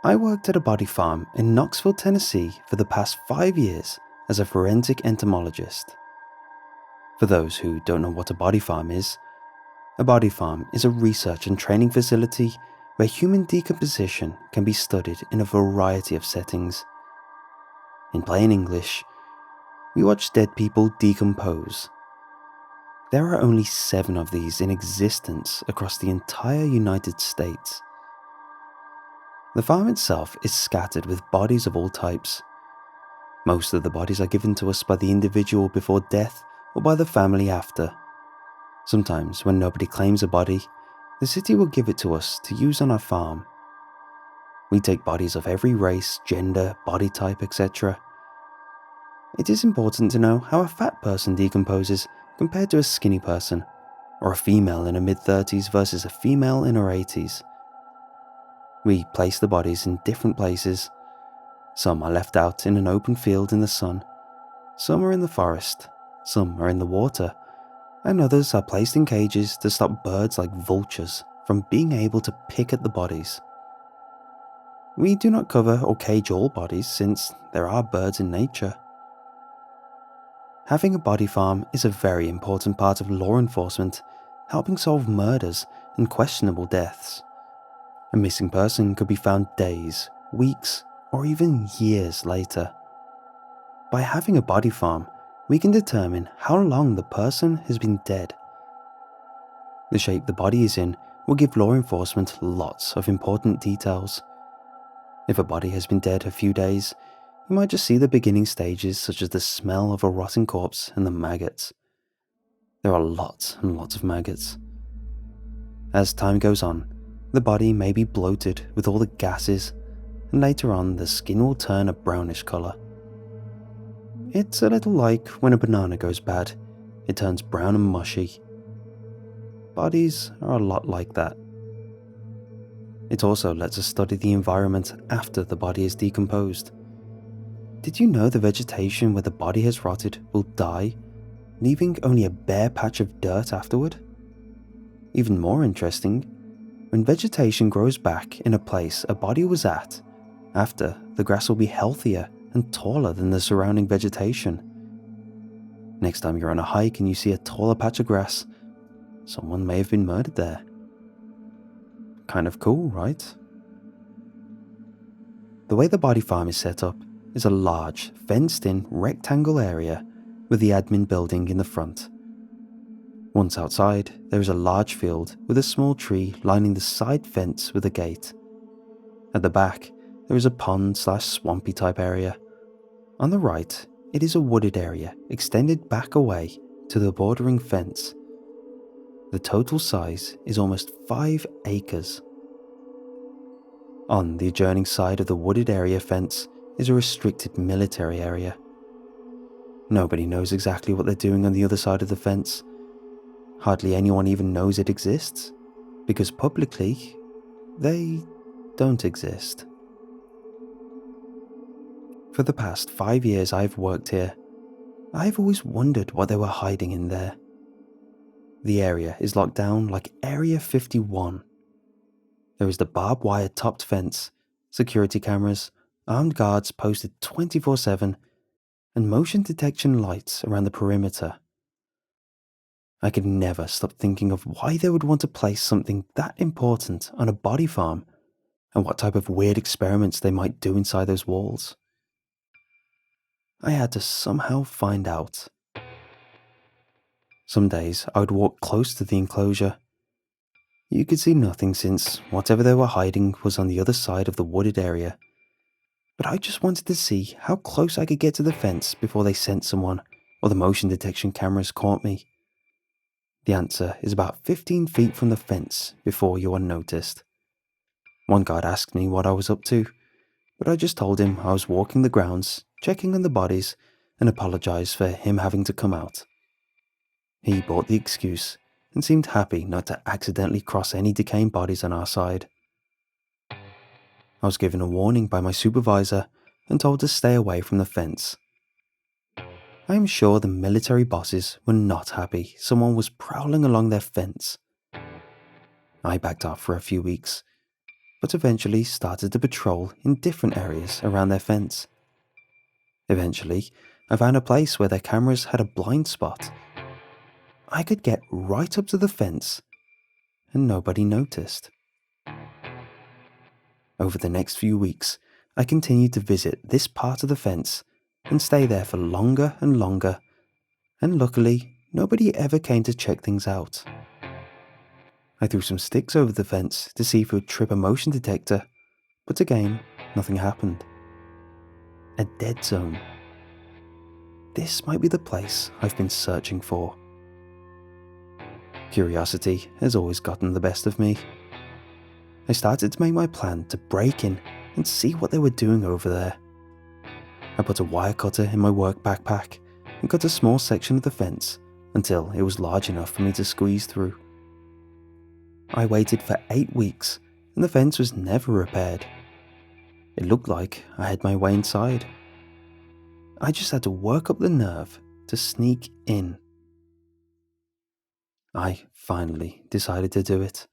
I worked at a body farm in Knoxville, Tennessee for the past 5 years as a forensic entomologist. For those who don't know what a body farm is a research and training facility where human decomposition can be studied in a variety of settings. In plain English, we watch dead people decompose. There are only 7 of these in existence across the entire United States. The farm itself is scattered with bodies of all types. Most of the bodies are given to us by the individual before death or by the family after. Sometimes, when nobody claims a body, the city will give it to us to use on our farm. We take bodies of every race, gender, body type, etc. It is important to know how a fat person decomposes compared to a skinny person, or a female in her mid-30s versus a female in her 80s. We place the bodies in different places. Some are left out in an open field in the sun, some are in the forest, some are in the water, and others are placed in cages to stop birds like vultures from being able to pick at the bodies. We do not cover or cage all bodies since there are birds in nature. Having a body farm is a very important part of law enforcement, helping solve murders and questionable deaths. A missing person could be found days, weeks, or even years later. By having a body farm, we can determine how long the person has been dead. The shape the body is in will give law enforcement lots of important details. If a body has been dead a few days, you might just see the beginning stages such as the smell of a rotting corpse and the maggots. There are lots and lots of maggots. As time goes on, the body may be bloated with all the gases, and later on the skin will turn a brownish colour. It's a little like when a banana goes bad, it turns brown and mushy. Bodies are a lot like that. It also lets us study the environment after the body is decomposed. Did you know the vegetation where the body has rotted will die, leaving only a bare patch of dirt afterward? Even more interesting, when vegetation grows back in a place a body was at, after the grass will be healthier and taller than the surrounding vegetation. Next time you're on a hike and you see a taller patch of grass, someone may have been murdered there. Kind of cool, right? The way the body farm is set up is a large, fenced-in rectangle area with the admin building in the front. Once outside, there is a large field with a small tree lining the side fence with a gate. At the back, there is a pond/swampy type area. On the right, it is a wooded area extended back away to the bordering fence. The total size is almost 5 acres. On the adjoining side of the wooded area fence is a restricted military area. Nobody knows exactly what they're doing on the other side of the fence. Hardly anyone even knows it exists, because publicly, they don't exist. For the past 5 years I've worked here, I've always wondered what they were hiding in there. The area is locked down like Area 51. There is the barbed wire topped fence, security cameras, armed guards posted 24/7, and motion detection lights around the perimeter. I could never stop thinking of why they would want to place something that important on a body farm, and what type of weird experiments they might do inside those walls. I had to somehow find out. Some days I would walk close to the enclosure. You could see nothing since whatever they were hiding was on the other side of the wooded area. But I just wanted to see how close I could get to the fence before they sent someone or the motion detection cameras caught me. The answer is about 15 feet from the fence before you are noticed. One guard asked me what I was up to, but I just told him I was walking the grounds, checking on the bodies, and apologized for him having to come out. He bought the excuse and seemed happy not to accidentally cross any decaying bodies on our side. I was given a warning by my supervisor and told to stay away from the fence. I am sure the military bosses were not happy someone was prowling along their fence. I backed off for a few weeks. but eventually started to patrol in different areas around their fence. Eventually, I found a place where their cameras had a blind spot. I could get right up to the fence and nobody noticed. Over the next few weeks, I continued to visit this part of the fence and stay there for longer and longer, and luckily, nobody ever came to check things out. I threw some sticks over the fence to see if it would trip a motion detector, but again, nothing happened. A dead zone. This might be the place I've been searching for. Curiosity has always gotten the best of me. I started to make my plan to break in and see what they were doing over there. I put a wire cutter in my work backpack and cut a small section of the fence until it was large enough for me to squeeze through. I waited for 8 weeks and the fence was never repaired. It looked like I had my way inside. I just had to work up the nerve to sneak in. I finally decided to do it.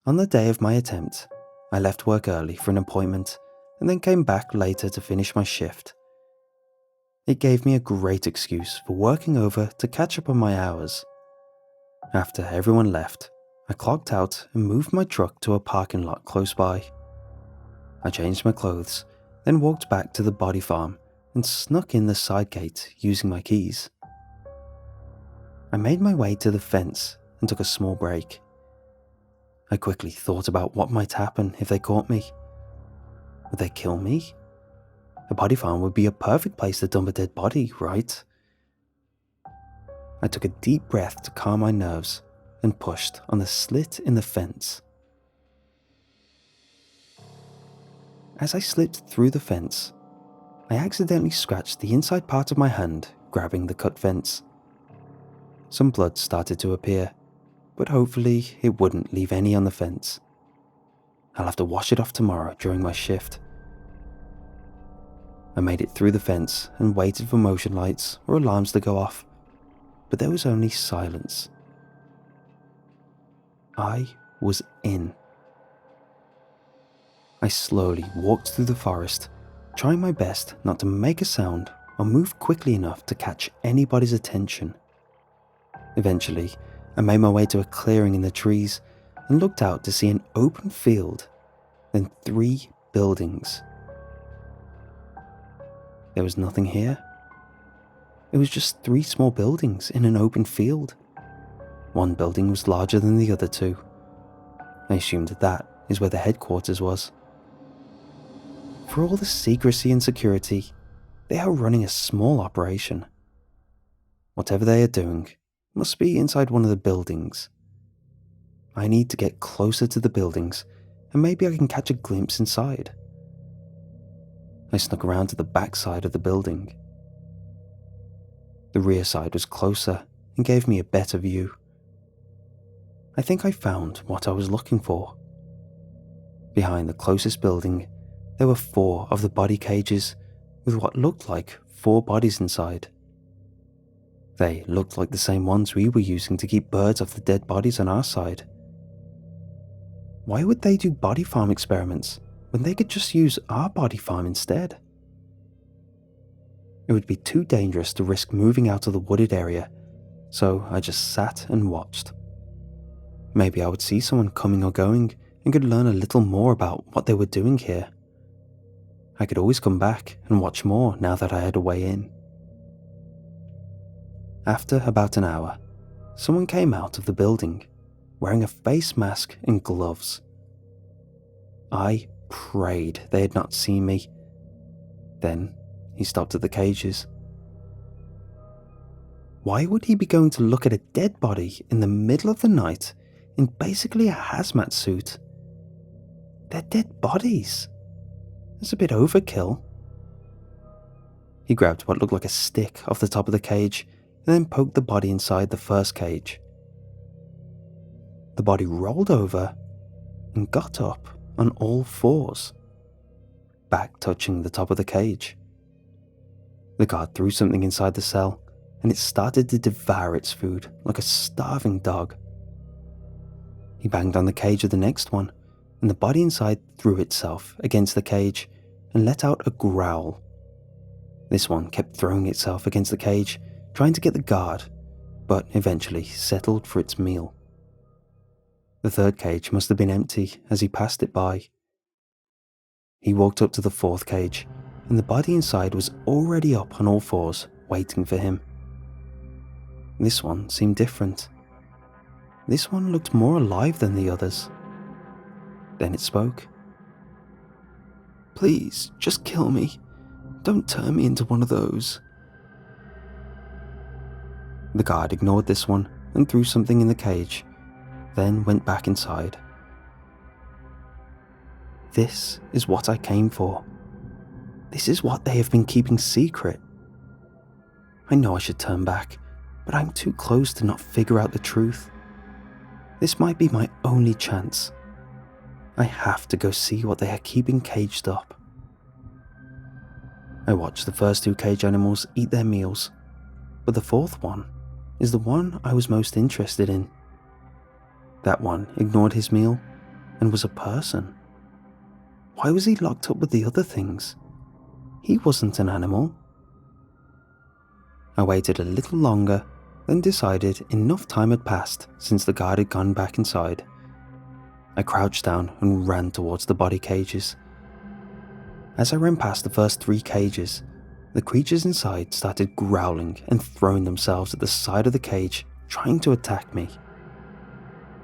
On the day of my attempt, I left work early for an appointment and then came back later to finish my shift. It gave me a great excuse for working over to catch up on my hours. After everyone left, I clocked out and moved my truck to a parking lot close by. I changed my clothes, then walked back to the body farm and snuck in the side gate using my keys. I made my way to the fence and took a small break. I quickly thought about what might happen if they caught me. Would they kill me? A body farm would be a perfect place to dump a dead body, right? I took a deep breath to calm my nerves and pushed on the slit in the fence. As I slipped through the fence, I accidentally scratched the inside part of my hand, grabbing the cut fence. Some blood started to appear, but hopefully it wouldn't leave any on the fence. I'll have to wash it off tomorrow during my shift. I made it through the fence and waited for motion lights or alarms to go off, but there was only silence. I was in. I slowly walked through the forest, trying my best not to make a sound or move quickly enough to catch anybody's attention. Eventually, I made my way to a clearing in the trees and looked out to see an open field, then 3 buildings. There was nothing here. It was just 3 small buildings in an open field. One building was larger than the other 2. I assumed that is where the headquarters was. For all the secrecy and security, they are running a small operation. Whatever they are doing must be inside one of the buildings. I need to get closer to the buildings and maybe I can catch a glimpse inside. I snuck around to the back side of the building. The rear side was closer and gave me a better view. I think I found what I was looking for. Behind the closest building, there were 4 of the body cages with what looked like 4 bodies inside. They looked like the same ones we were using to keep birds off the dead bodies on our side. Why would they do body farm experiments when they could just use our body farm instead? It would be too dangerous to risk moving out of the wooded area, so I just sat and watched. Maybe I would see someone coming or going and could learn a little more about what they were doing here. I could always come back and watch more now that I had a way in. After about an hour, someone came out of the building, wearing a face mask and gloves. I prayed they had not seen me. Then he stopped at the cages. Why would he be going to look at a dead body in the middle of the night in basically a hazmat suit? They're dead bodies. That's a bit overkill. He grabbed what looked like a stick off the top of the cage and then poked the body inside the first cage. The body rolled over and got up on all 4s, back touching the top of the cage. The guard threw something inside the cell and it started to devour its food like a starving dog. He banged on the cage of the next one and the body inside threw itself against the cage and let out a growl. This one kept throwing itself against the cage, trying to get the guard, but eventually settled for its meal. The third cage must have been empty as he passed it by. He walked up to the fourth cage, and the body inside was already up on all fours, waiting for him. This one seemed different. This one looked more alive than the others. Then it spoke. "Please, just kill me. Don't turn me into one of those." The guard ignored this one and threw something in the cage, then went back inside. This is what I came for. This is what they have been keeping secret. I know I should turn back, but I'm too close to not figure out the truth. This might be my only chance. I have to go see what they are keeping caged up. I watched the first two cage animals eat their meals, but the fourth one is the one I was most interested in. That one ignored his meal and was a person. Why was he locked up with the other things? He wasn't an animal. I waited a little longer, then decided enough time had passed since the guard had gone back inside. I crouched down and ran towards the body cages. As I ran past the first three cages, the creatures inside started growling and throwing themselves at the side of the cage, trying to attack me.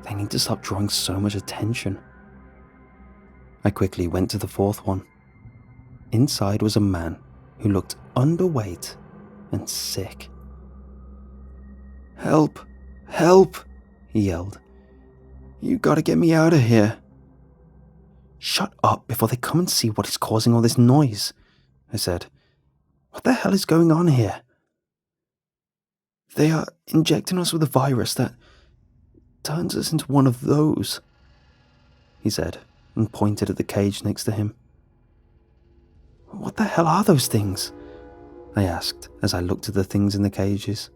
They need to stop drawing so much attention. I quickly went to the fourth one. Inside was a man who looked underweight and sick. "Help! Help!" he yelled. "You gotta get me out of here." "Shut up before they come and see what is causing all this noise," I said. "What the hell is going on here?" "They are injecting us with a virus that turns us into one of those," he said, and pointed at the cage next to him. "What the hell are those things?" I asked as I looked at the things in the cages.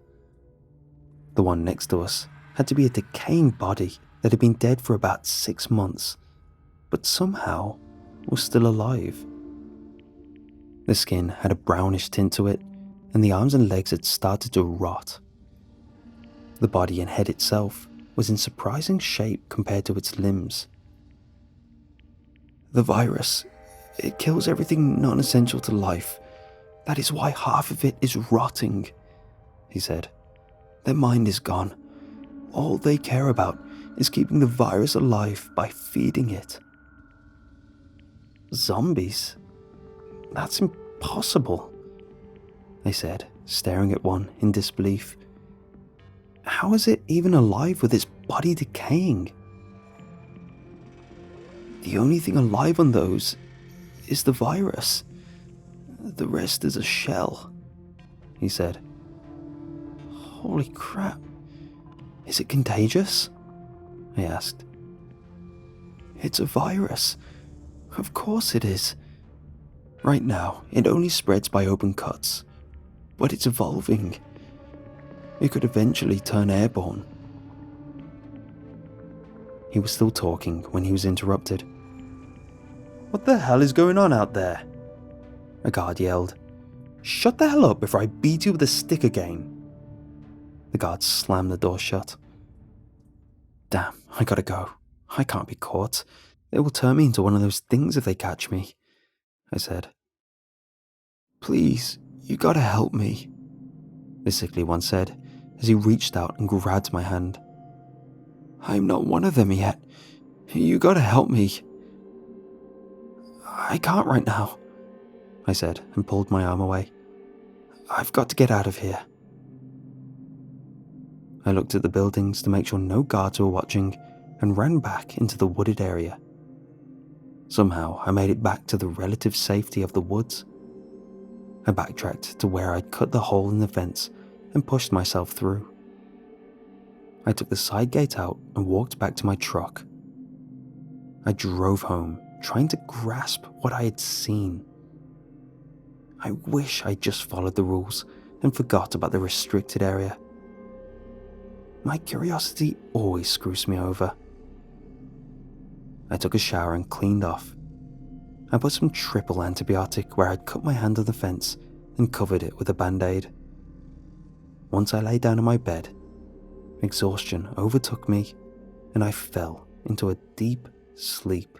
The one next to us had to be a decaying body that had been dead for about 6 months, but somehow was still alive. The skin had a brownish tint to it, and the arms and legs had started to rot. The body and head itself was in surprising shape compared to its limbs. "The virus, it kills everything non-essential to life. That is why half of it is rotting," he said. "Their mind is gone. All they care about is keeping the virus alive by feeding it." "Zombies? That's impossible," I said, staring at one in disbelief. "How is it even alive with its body decaying?" "The only thing alive on those is the virus. The rest is a shell," he said. "Holy crap. Is it contagious?" I asked. "It's a virus. Of course it is. Right now, it only spreads by open cuts, but it's evolving. It could eventually turn airborne." He was still talking when he was interrupted. "What the hell is going on out there?" a guard yelled. "Shut the hell up before I beat you with a stick again." The guard slammed the door shut. "Damn, I gotta go. I can't be caught. They will turn me into one of those things if they catch me," I said. "Please, you gotta help me," the sickly one said as he reached out and grabbed my hand. "I'm not one of them yet. You gotta help me." "I can't right now," I said and pulled my arm away. "I've got to get out of here." I looked at the buildings to make sure no guards were watching and ran back into the wooded area. Somehow I made it back to the relative safety of the woods. I backtracked to where I'd cut the hole in the fence and pushed myself through. I took the side gate out and walked back to my truck. I drove home, trying to grasp what I had seen. I wish I'd just followed the rules and forgot about the restricted area. My curiosity always screws me over. I took a shower and cleaned off. I put some triple antibiotic where I'd cut my hand on the fence and covered it with a band-aid. Once I lay down on my bed, exhaustion overtook me and I fell into a deep sleep.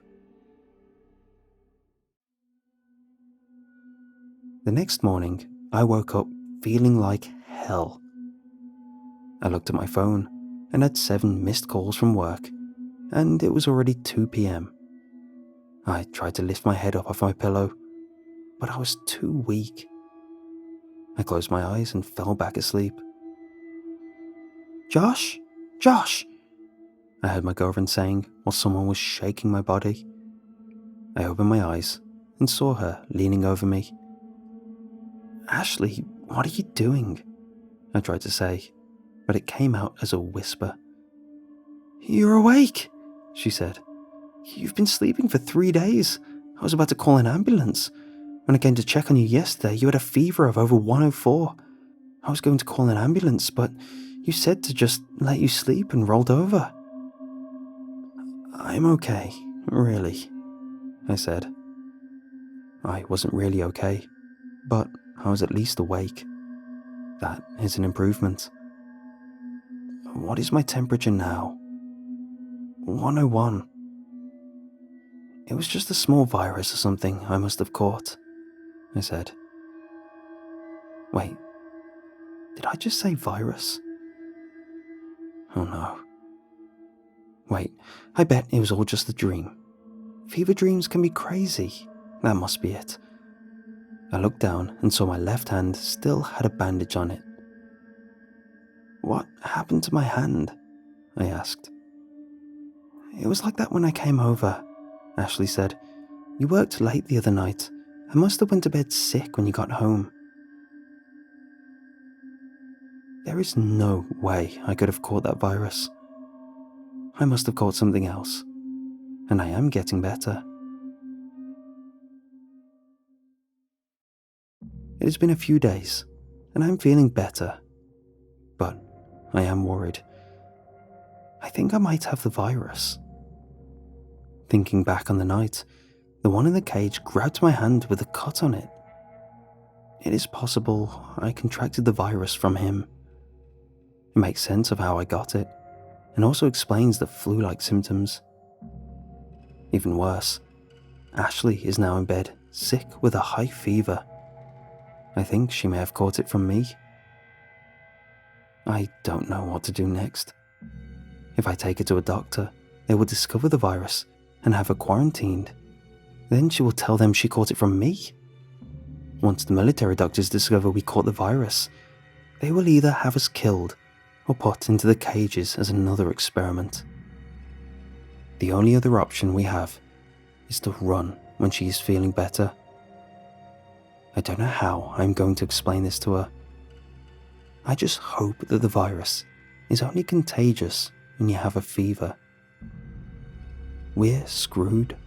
The next morning, I woke up feeling like hell. I looked at my phone and had 7 missed calls from work, and it was already 2 p.m. I tried to lift my head up off my pillow, but I was too weak. I closed my eyes and fell back asleep. "Josh? Josh!" I heard my girlfriend saying while someone was shaking my body. I opened my eyes and saw her leaning over me. "Ashley, what are you doing?" I tried to say, but it came out as a whisper. "You're awake," she said. "You've been sleeping for 3 days. I was about to call an ambulance. When I came to check on you yesterday, you had a fever of over 104. I was going to call an ambulance, but you said to just let you sleep and rolled over." "I'm okay, really," I said. I wasn't really okay, but I was at least awake. That is an improvement. "What is my temperature now?" 101. "It was just a small virus or something I must have caught," I said. Wait, did I just say virus? Oh no. Wait, I bet it was all just a dream. Fever dreams can be crazy. That must be it. I looked down and saw my left hand still had a bandage on it. "What happened to my hand?" I asked. "It was like that when I came over," Ashley said. "You worked late the other night. I must have went to bed sick when you got home." There is no way I could have caught that virus. I must have caught something else, and I am getting better. It has been a few days, and I'm feeling better, but I am worried. I think I might have the virus. Thinking back on the night, the one in the cage grabbed my hand with a cut on it. It is possible I contracted the virus from him. It makes sense of how I got it, and also explains the flu-like symptoms. Even worse, Ashley is now in bed, sick with a high fever. I think she may have caught it from me. I don't know what to do next. If I take her to a doctor, they will discover the virus and have her quarantined. Then she will tell them she caught it from me. Once the military doctors discover we caught the virus, they will either have us killed or put into the cages as another experiment. The only other option we have is to run when she is feeling better. I don't know how I'm going to explain this to her. I just hope that the virus is only contagious when you have a fever. We're screwed.